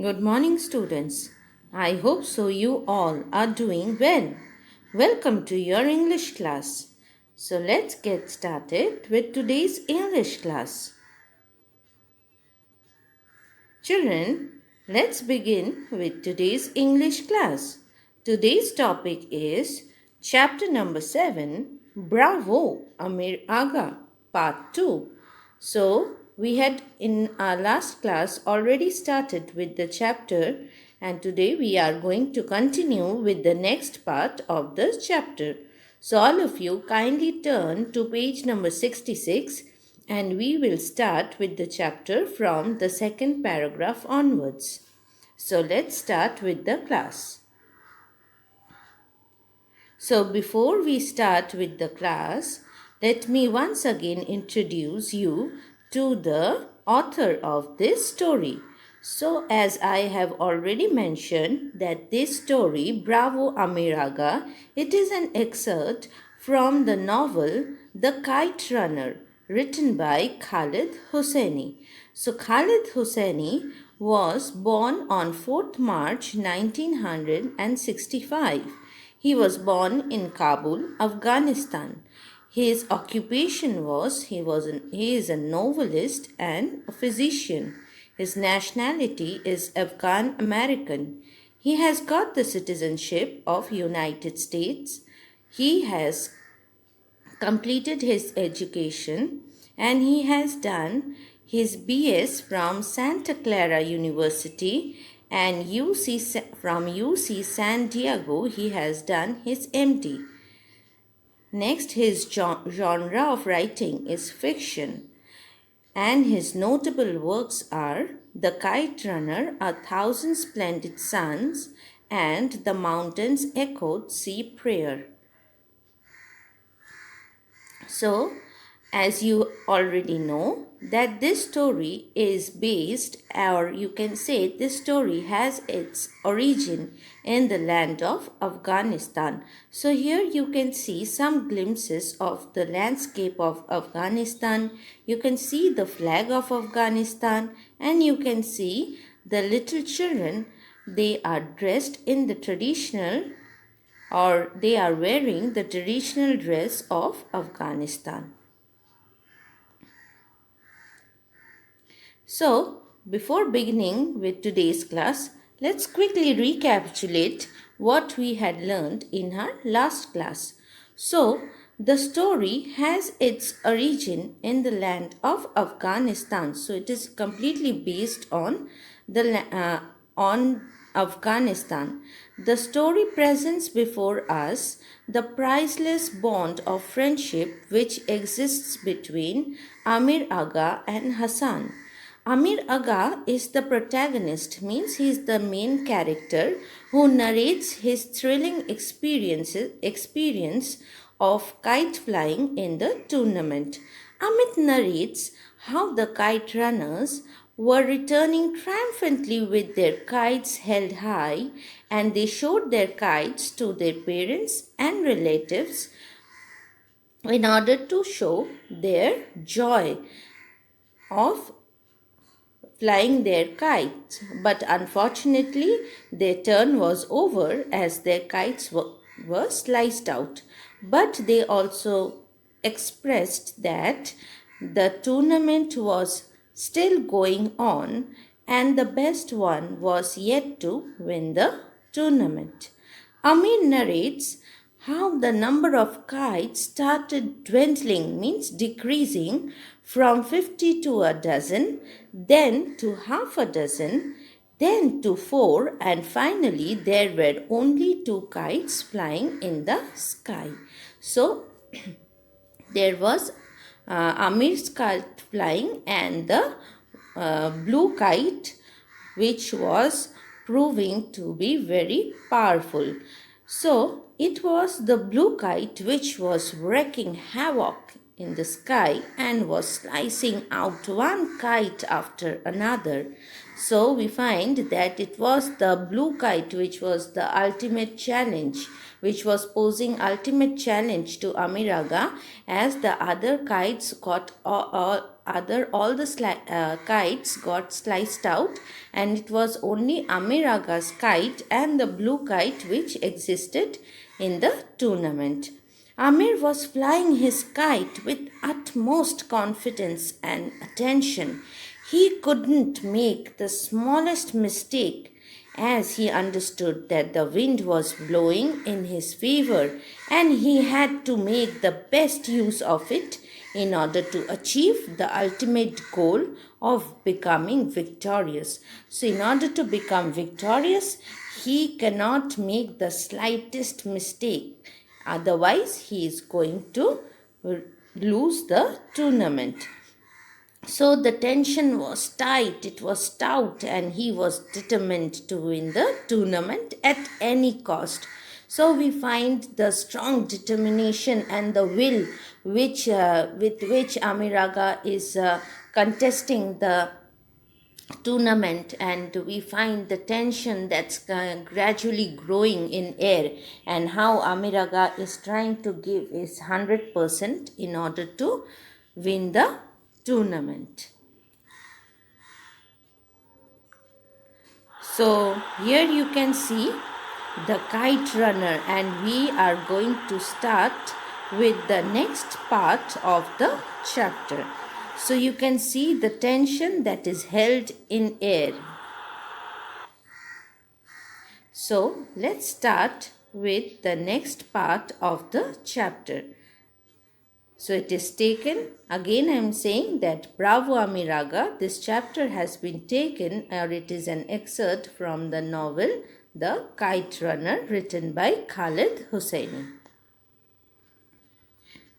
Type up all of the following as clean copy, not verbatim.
Good morning, students. I hope so you all are doing well. Welcome to your English class. So let's get started with today's English class. Children, let's begin with today's English class. Today's topic is chapter number 7, Bravo, Amir Agha, part 2. So, we had in our last class already started with the chapter, and today we are going to continue with the next part of the chapter. So, all of you kindly turn to page number 66 and we will start with the chapter from the second paragraph onwards. So, let's start with the class. So, before we start with the class, let me once again introduce you to the author of this story. So, as I have already mentioned that this story, Bravo Amir Agha, it is an excerpt from the novel The Kite Runner, written by Khalid Hosseini. So, Khalid Hosseini was born on 4th March 1965. He was born in Kabul, Afghanistan. His occupation was he is a novelist and a physician. His nationality is Afghan American. He has got the citizenship of United States. He has completed his education and he has done his BS from Santa Clara University and from UC San Diego he has done his MD. Next, his genre of writing is fiction and his notable works are The Kite Runner, A Thousand Splendid Suns and The Mountains Echoed Sea Prayer. So, as you already know that this story is based, or you can say this story has its origin in the land of Afghanistan. So here you can see some glimpses of the landscape of Afghanistan. You can see the flag of Afghanistan and you can see the little children. They are dressed in the traditional, or they are wearing the traditional dress of Afghanistan. So, before beginning with today's class, let's quickly recapitulate what we had learned in our last class. So, the story has its origin in the land of Afghanistan. So, it is completely based on Afghanistan. The story presents before us the priceless bond of friendship which exists between Amir Agha and Hassan. Amir Agha is the protagonist, means he is the main character who narrates his thrilling experience of kite flying in the tournament. Amit narrates how the kite runners were returning triumphantly with their kites held high and they showed their kites to their parents and relatives in order to show their joy of flying their kites, but unfortunately their turn was over as their kites were sliced out. But they also expressed that the tournament was still going on and the best one was yet to win the tournament. Amin narrates how the number of kites started dwindling, means decreasing, from 50 to a dozen, then to half a dozen, then to 4, and finally there were only 2 kites flying in the sky. So there was Amir's kite flying and the blue kite, which was proving to be very powerful. So it was the blue kite which was wreaking havoc in the sky and was slicing out one kite after another. So we find that it was the blue kite which was the ultimate challenge, which was posing ultimate challenge to Amir Agha, as the other kites got all the kites got sliced out, and it was only AMIR AGHA's kite and the blue kite which existed in the tournament. Amir was flying his kite with utmost confidence and attention. He couldn't make the smallest mistake, as he understood that the wind was blowing in his favor and he had to make the best use of it in order to achieve the ultimate goal of becoming victorious. So, in order to become victorious, he cannot make the slightest mistake. Otherwise, he is going to lose the tournament. So the tension was tight, it was stout, and he was determined to win the tournament at any cost. So we find the strong determination and the will with which AMIR AGHA is contesting the tournament, and we find the tension that's gradually growing in air, and how AMIR AGHA is trying to give his 100% in order to win the tournament. So here you can see the Kite Runner, and we are going to start with the next part of the chapter. So you can see the tension that is held in air. So let's start with the next part of the chapter. So it is taken, again I am saying that bravo AMIR AGHA, this chapter has been taken, or it is an excerpt from the novel The Kite Runner, written by Khalid Hosseini.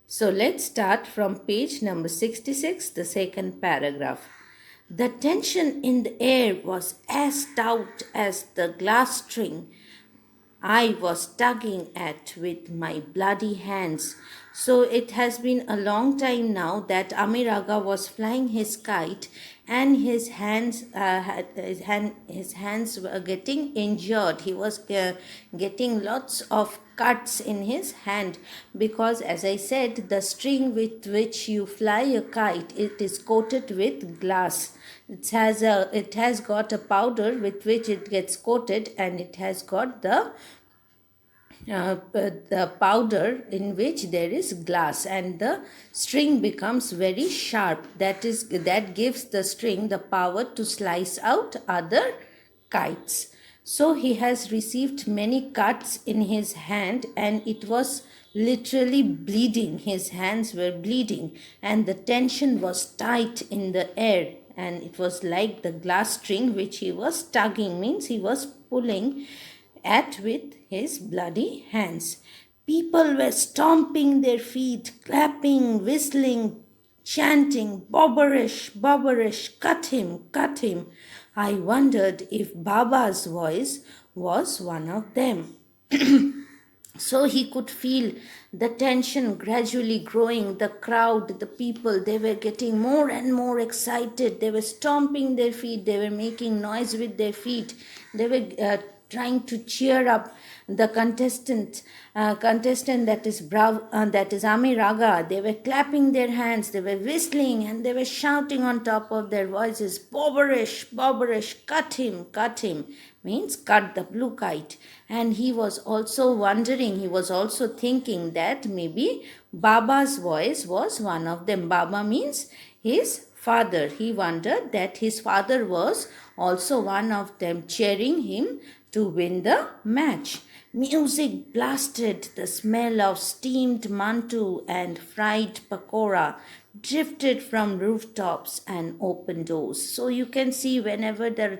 So let's start from page number 66, the second paragraph. The tension in the air was as stout as the glass string I was tugging at with my bloody hands. So it has been a long time now that AMIR AGHA was flying his kite, and his hands were getting injured. He was getting lots of cuts in his hand, because, as I said, the string with which you fly a kite, it is coated with glass. It has got a powder with which it gets coated, and it has got the powder in which there is glass, and the string becomes very sharp. That gives the string the power to slice out other kites. So he has received many cuts in his hand, and it was literally bleeding. His hands were bleeding, and the tension was tight in the air, and it was like the glass string which he was tugging, means he was pulling at with his bloody hands. People were stomping their feet, clapping, whistling, chanting, "Bobberish, Bobberish, cut him, cut him." I wondered if Baba's voice was one of them. So he could feel the tension gradually growing. The crowd, the people, they were getting more and more excited. They were stomping their feet. They were making noise with their feet. They were trying to cheer up the contestant that is AMIR AGHA. They were clapping their hands, they were whistling, and they were shouting on top of their voices, "Bobberish, Bobberish, cut him," means cut the blue kite. And he was also wondering, he was also thinking that maybe Baba's voice was one of them. Baba means his father. He wondered that his father was also one of them, cheering him to win the match. Music blasted. The smell of steamed mantu and fried pakora drifted from rooftops and open doors. So you can see, whenever there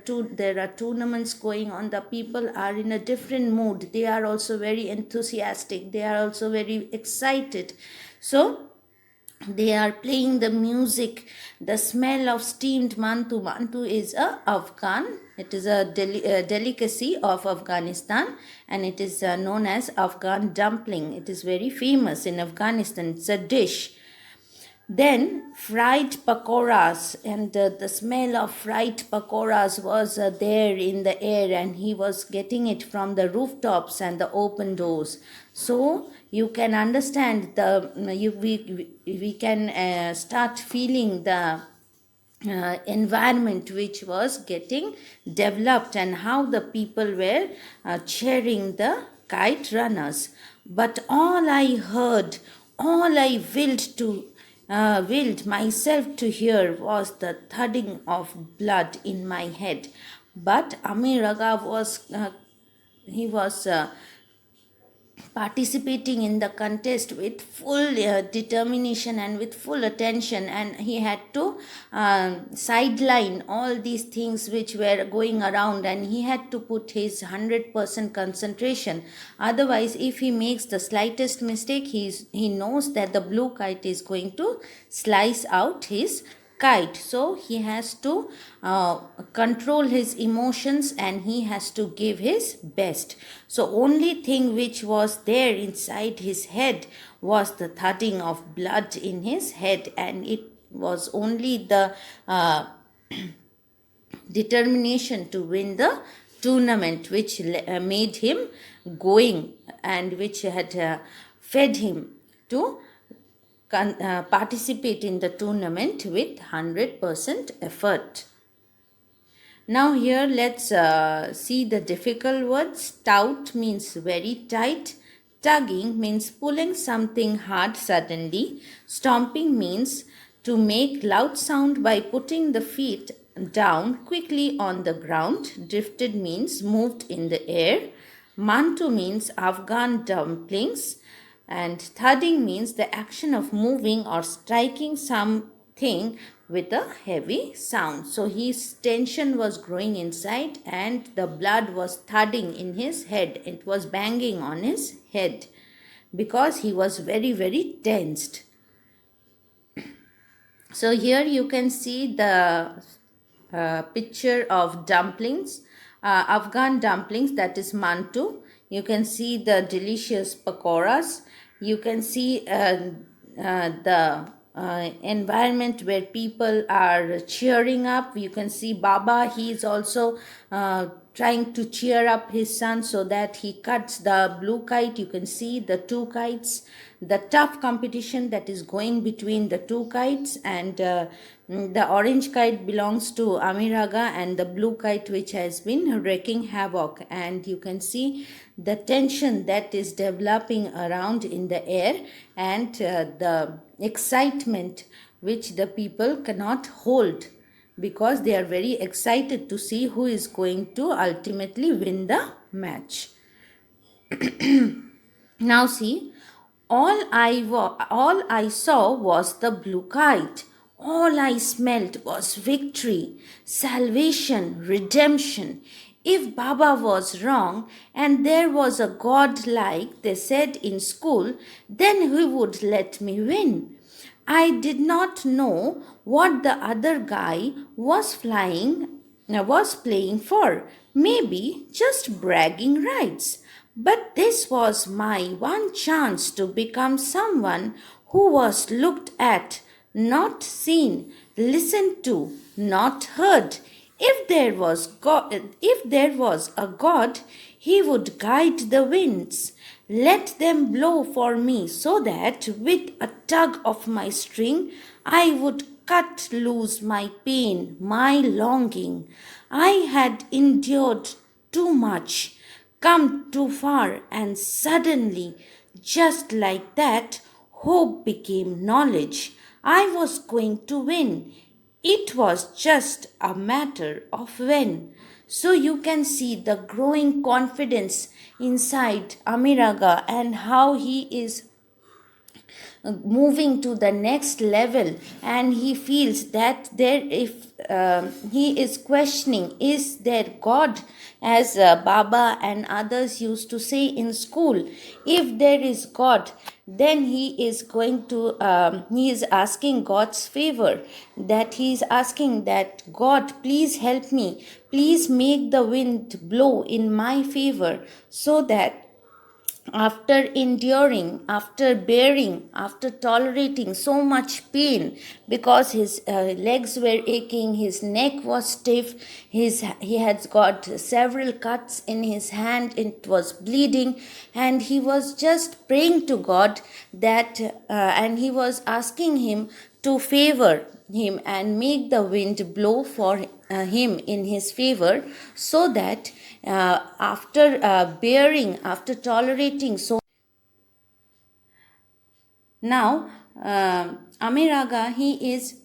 are tournaments going on, the people are in a different mood. They are also very enthusiastic. They are also very excited. So they are playing the music. The smell of steamed mantu. Mantu is a Afghan. It is a delicacy of Afghanistan, and it is known as Afghan dumpling. It is very famous in Afghanistan. It's a dish. Then fried pakoras, and the smell of fried pakoras was there in the air, and he was getting it from the rooftops and the open doors. So you can understand we can start feeling the environment which was getting developed, and how the people were cheering the kite runners. But all I heard, all I willed myself to hear was the thudding of blood in my head. But Amir Agha he was participating in the contest with full determination and with full attention, and he had to sideline all these things which were going around, and he had to put his 100% concentration. Otherwise, if he makes the slightest mistake, he knows that the blue kite is going to slice out his kite. So he has to control his emotions, and he has to give his best. So only thing which was there inside his head was the thudding of blood in his head, and it was only the determination to win the tournament which made him going, and which had fed him to participate in the tournament with 100% effort. Now here let's see the difficult words. Stout means very tight. Tugging means pulling something hard suddenly. Stomping means to make loud sound by putting the feet down quickly on the ground. Drifted means moved in the air. Mantu means Afghan dumplings. And thudding means the action of moving or striking something with a heavy sound. So his tension was growing inside, and the blood was thudding in his head. It was banging on his head because he was very, very tensed. So here you can see the picture of dumplings, Afghan dumplings, that is mantu. You can see the delicious pakoras. You can see the environment where people are cheering up. You can see Baba, he is also trying to cheer up his son so that he cuts the blue kite. You can see the two kites, the tough competition that is going between the two kites, and the orange kite belongs to Amir Agha, and the blue kite which has been wreaking havoc. And you can see the tension that is developing around in the air, and the excitement which the people cannot hold, because they are very excited to see who is going to ultimately win the match. Now see, all I saw was the blue kite. All I smelt was victory, salvation, redemption. If Baba was wrong and there was a God, like they said in school, then he would let me win. I did not know what the other guy was playing for. Maybe just bragging rights. But this was my one chance to become someone who was looked at, not seen, listened to, not heard. If there was a God, he would guide the winds. Let them blow for me, so that with a tug of my string I would cut loose my pain, my longing. I had endured too much, come too far, and suddenly, just like that, hope became knowledge. I was going to win. It was just a matter of when. So you can see the growing confidence inside Amir Agha, and how he is moving to the next level, and he feels that there, if he is questioning, is there God, as Baba and others used to say in school, if there is God, then he is going to he is asking God's favor, that he is asking that God, please help me, please make the wind blow in my favor, so that after enduring, after bearing, after tolerating so much pain, because his legs were aching, his neck was stiff, he had got several cuts in his hand, it was bleeding, and he was just praying to God that, and he was asking him to favor him and make the wind blow for him in his favor, so that after bearing, after tolerating so. Now, Amir Agha, he is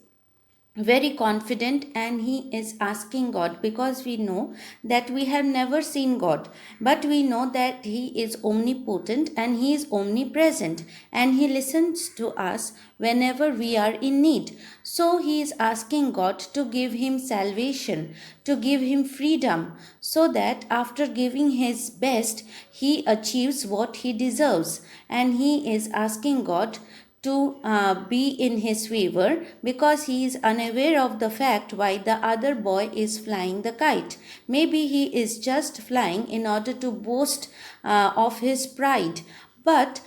very confident and he is asking God, because we know that we have never seen God, but we know that he is omnipotent and he is omnipresent and he listens to us whenever we are in need. So he is asking God to give him salvation, to give him freedom, so that after giving his best, he achieves what he deserves. And he is asking God to be in his favor, because he is unaware of the fact why the other boy is flying the kite. Maybe he is just flying in order to boast of his pride. But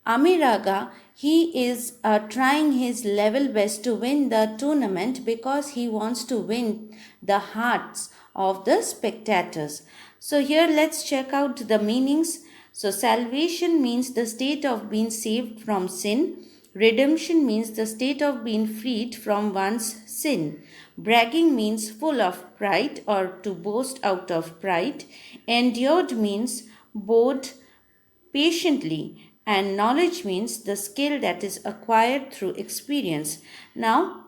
Amir Agha, he is trying his level best to win the tournament, because he wants to win the hearts of the spectators. So here let's check out the meanings. So salvation means the state of being saved from sin. Redemption means the state of being freed from one's sin. Bragging means full of pride or to boast out of pride. Endured means bore patiently, and knowledge means the skill that is acquired through experience. Now,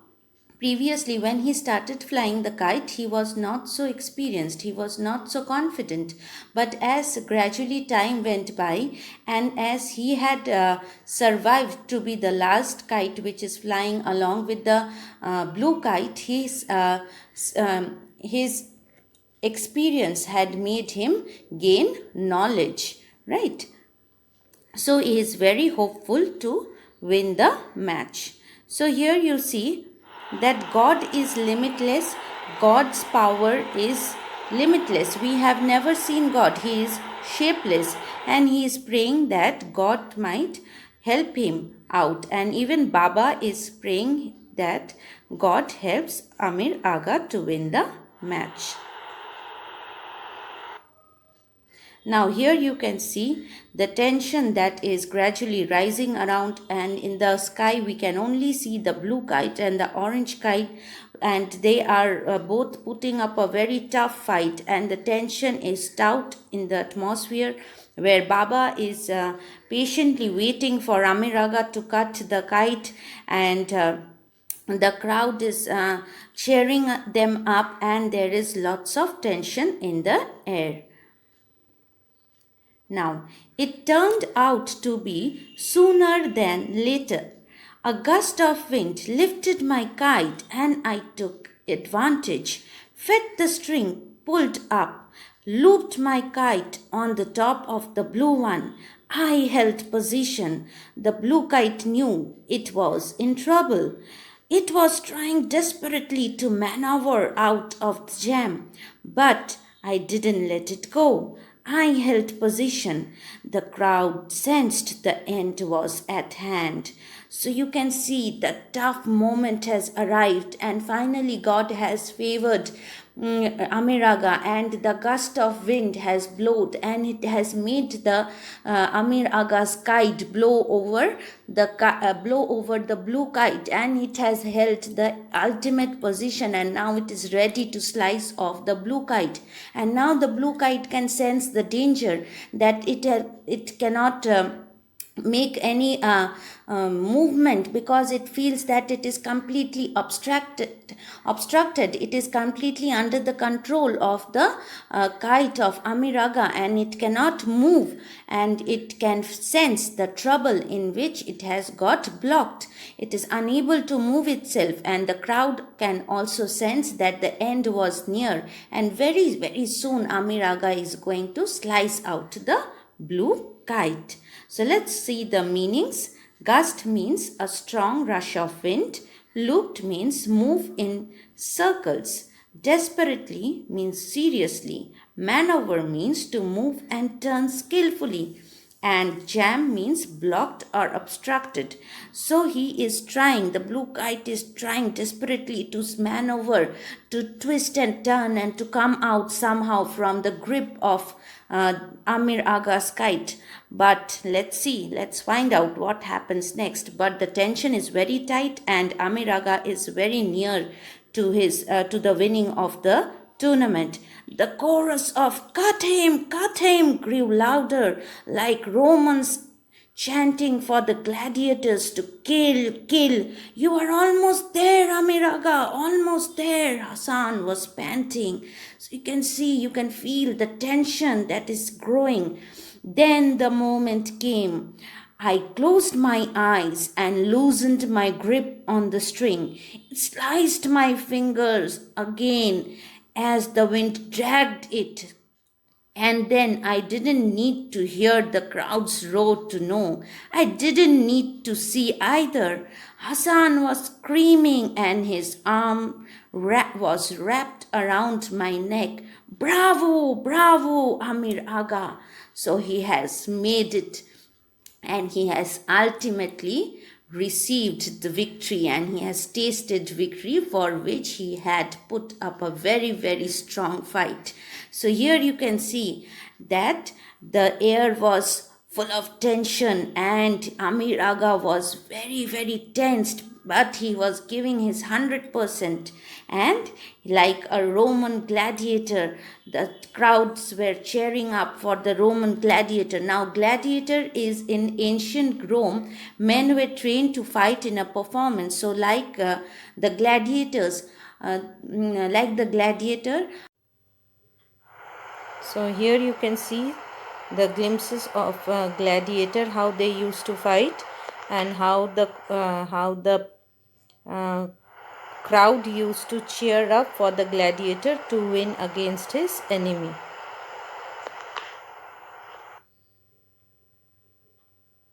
previously, when he started flying the kite, he was not so experienced, he was not so confident. But as gradually time went by, and as he had survived to be the last kite which is flying along with the blue kite, his experience had made him gain knowledge, right? So he is very hopeful to win the match. So here you see that God is limitless, God's power is limitless. We have never seen God, he is shapeless, and he is praying that God might help him out. And even Baba is praying that God helps Amir Agha to win the match. Now here you can see the tension that is gradually rising around, and in the sky we can only see the blue kite and the orange kite, and they are both putting up a very tough fight, and the tension is stout in the atmosphere, where Baba is patiently waiting for Amir Agha to cut the kite, and the crowd is cheering them up, and there is lots of tension in the air. Now, it turned out to be sooner than later. A gust of wind lifted my kite and I took advantage, fed the string, pulled up, looped my kite on the top of the blue one. I held position. The blue kite knew it was in trouble. It was trying desperately to maneuver out of the jam, but I didn't let it go. I held position. The crowd sensed the end was at hand. So you can see the tough moment has arrived, and finally God has favored Amir Agha, and the gust of wind has blown, and it has made the Amir Agha's kite blow over the blue kite, and it has held the ultimate position, and now it is ready to slice off the blue kite. And now the blue kite can sense the danger, that it cannot make any movement, because it feels that it is completely obstructed, it is completely under the control of the kite of Amir Agha, and it cannot move, and it can sense the trouble in which it has got blocked. It is unable to move itself, and the crowd can also sense that the end was near, and very, very soon Amir Agha is going to slice out the blue kite. So let's see the meanings. Gust means a strong rush of wind. Looped means move in circles. Desperately means seriously. Maneuver means to move and turn skillfully. and jam means blocked or obstructed. So the blue kite is trying desperately to maneuver, to twist and turn, and to come out somehow from the grip of Amir Agha's kite. But let's find out what happens next. But the tension is very tight, and Amir Agha is very near to the winning of the tournament. The chorus of cut him grew louder, like Romans chanting for the gladiators to kill, kill. You are almost there, Amir Agha, almost there. Hassan was panting. So you can feel the tension that is growing. Then the moment came. I closed my eyes and loosened my grip on the string. It sliced my fingers again as the wind dragged it. And then I didn't need to hear the crowd's roar to know. I didn't need to see either. Hassan was screaming and his arm was wrapped around my neck. Bravo, bravo, Amir Agha. So he has made it, and he has ultimately received the victory, and he has tasted victory for which he had put up a very, very strong fight. So here you can see that the air was full of tension and Amir Agha was very, very tensed, but he was giving his 100%. And like a Roman gladiator, the crowds were cheering up for the Roman gladiator. Now, gladiator is in ancient Rome, men were trained to fight in a performance. So, the gladiators, like the gladiator. So here you can see the glimpses of gladiator, how they used to fight, and how the uh, crowd used to cheer up for the gladiator to win against his enemy.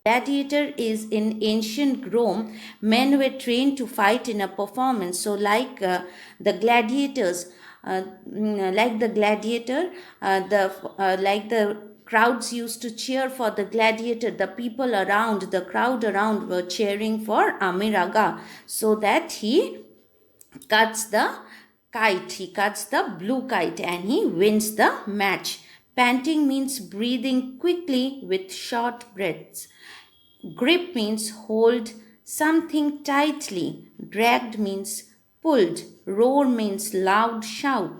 Gladiator is in ancient Rome, men were trained to fight in a performance. So, the gladiators, like the gladiator, like the crowds used to cheer for the gladiator. The people around, the crowd around, were cheering for Amir Agha, so that he cuts the kite. He cuts the blue kite, and he wins the match. Panting means breathing quickly with short breaths. Grip means hold something tightly. Dragged means pulled. Roar means loud shout.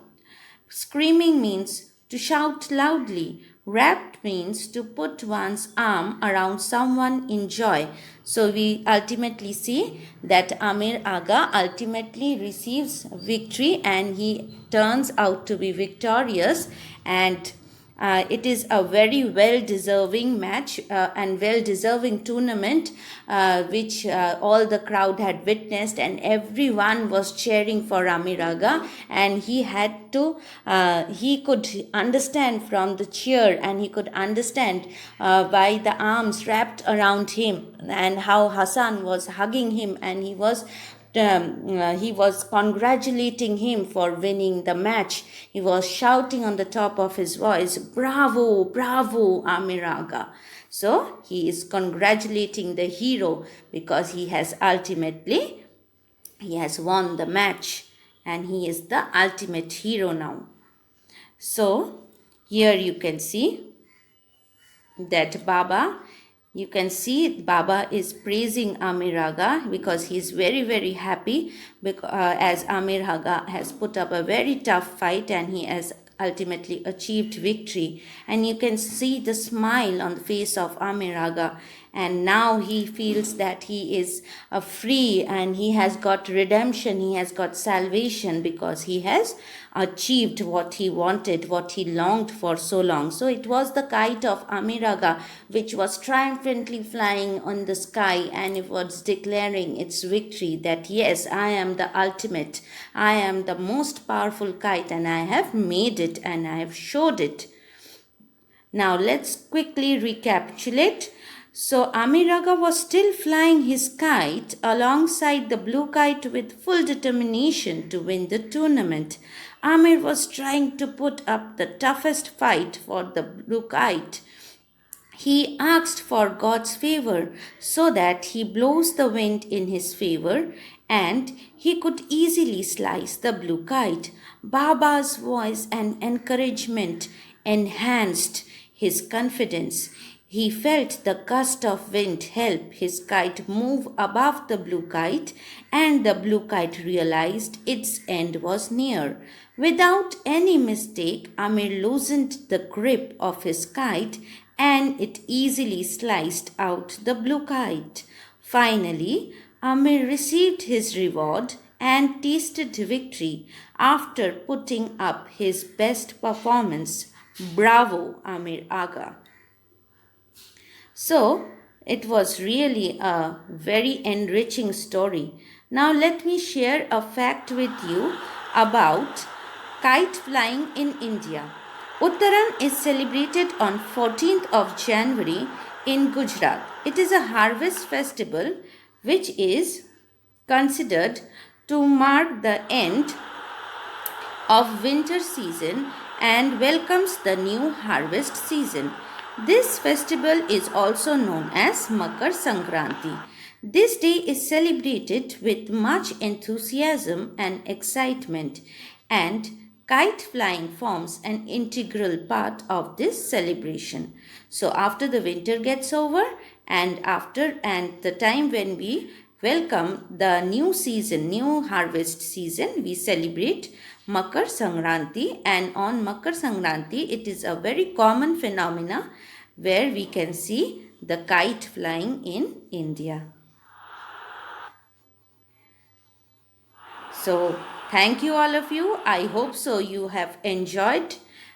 Screaming means to shout loudly. Wrapped means to put one's arm around someone in joy. So we ultimately see that Amir Agha ultimately receives victory, and he turns out to be victorious, and it is a very well-deserving match and well-deserving tournament which all the crowd had witnessed, and everyone was cheering for Amir Agha, and he could understand from the cheer, and he could understand by the arms wrapped around him and how Hassan was hugging him, and he was congratulating him for winning the match. He was shouting on the top of his voice, bravo, bravo, Amir Agha. So he is congratulating the hero because he has won the match, and he is the ultimate hero now. So here you can see that Baba is praising Amir Agha because he is very, very happy as Amir Agha has put up a very tough fight, and he has ultimately achieved victory. And you can see the smile on the face of Amir Agha, and now he feels that he is free, and he has got redemption, he has got salvation, because he has achieved what he wanted, what he longed for so long. So it was the kite of Amir Agha which was triumphantly flying on the sky, and it was declaring its victory that yes, I am the ultimate, I am the most powerful kite, and I have made it, and I have showed it. Now let's quickly recapitulate. So Amir Agha was still flying his kite alongside the blue kite with full determination to win the tournament. Amir was trying to put up the toughest fight for the blue kite, He asked for God's favor so that he blows the wind in his favor and he could easily slice the blue kite. Baba's voice and encouragement enhanced his confidence. He felt the gust of wind help his kite move above the blue kite, and the blue kite realized its end was near. Without any mistake, Amir loosened the grip of his kite and it easily sliced out the blue kite. Finally, Amir received his reward and tasted victory after putting up his best performance. Bravo, Amir Agha. So, it was really a very enriching story. Now, let me share a fact with you about kite flying in India. Uttaran is celebrated on 14th of January in Gujarat. It is a harvest festival which is considered to mark the end of winter season and welcomes the new harvest season. This festival is also known as Makar Sankranti. This day is celebrated with much enthusiasm and excitement, and kite flying forms an integral part of this celebration. So after the winter gets over and the time when we welcome the new season, new harvest season, we celebrate Makar Sankranti, and on Makar Sankranti it is a very common phenomena where we can see the kite flying in India. So thank you all of you. I hope so you have enjoyed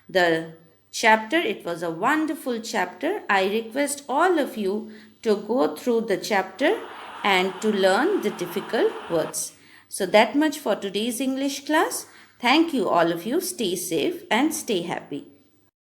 the chapter. It was a wonderful chapter. I request all of you to go through the chapter and to learn the difficult words. So that much for today's English class. Thank you all of you. Stay safe and stay happy.